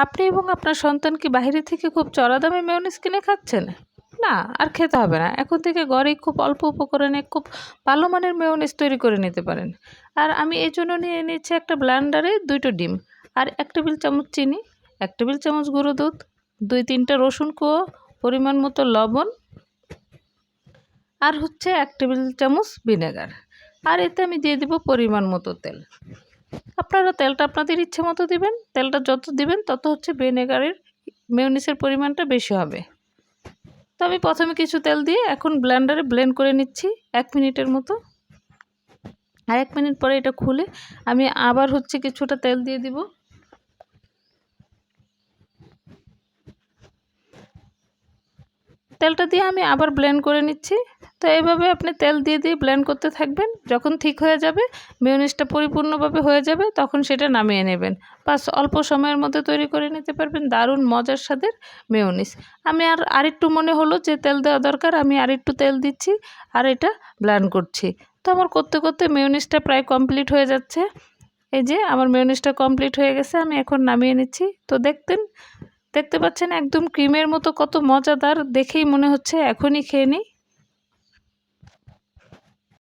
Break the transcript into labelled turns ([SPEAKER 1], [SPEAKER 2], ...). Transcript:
[SPEAKER 1] আপনি এবং আপনার সন্তান কি বাইরে থেকে খুব চড়া দামে মেয়োনিজ কিনে খাচ্ছেন? না, আর খেতে হবে না। এখন থেকে ঘরেই খুব অল্প উপকরণে খুব ভালো মানের মেয়োনিজ তৈরি করে নিতে পারেন। আর আমি এজন্য নিয়ে নিচ্ছি একটা ব্লেন্ডারে ২ টো ডিম, আর ১ টেবিল চামচ চিনি, ১ টেবিল চামচ গুঁড়ো দুধ, ২-৩ টা রসুন কোয়া, পরিমাণ মতো লবণ, আর হচ্ছে ১ টেবিল চামচ ভিনেগার। আর এতে আমি দিয়ে দিব পরিমাণ মতো তেল। আপনারা তেলটা আপনাদের ইচ্ছে মতো দিবেন। তেলটা যত দিবেন তত হচ্ছে মেয়োনিজের পরিমাণটা বেশি হবে। তো আমি প্রথমে কিছু তেল দিয়ে এখন ব্লেন্ডারে ব্লেন্ড করে নিচ্ছি ১ মিনিটের মতো। আর ১ মিনিট পরে এটা খুলে আমি আবার হচ্ছে কিছুটা তেল দিয়ে দিব। তেলটা দিয়ে আমি আবার ব্লেন্ড করে নিচ্ছি। তো এইভাবে আপনি তেল দিয়ে দিয়ে ব্লেন্ড করতে থাকবেন। যখন ঠিক হয়ে যাবে, মেয়োনিজটা পরিপূর্ণভাবে হয়ে যাবে, তখন সেটা নামিয়ে নেবেন। বাস অল্প সময়ের মধ্যে তৈরি করে নিতে পারবেন দারুণ মজার স্বাদের মেয়োনিজ। আমি আরেকটু মনে হলো যে তেল দেওয়া দরকার, আমি আরেকটু তেল দিচ্ছি আর এটা ব্লেন্ড করছি। তো আমার করতে করতে মেয়োনিজটা প্রায় কমপ্লিট হয়ে যাচ্ছে। এই যে আমার মেয়োনিজটা কমপ্লিট হয়ে গেছে, আমি এখন নামিয়ে নিচ্ছি। তো দেখতে পাচ্ছেন একদম ক্রিমের মতো, কত মজাদার, দেখেই মনে হচ্ছে এখনই খেয়ে নিই।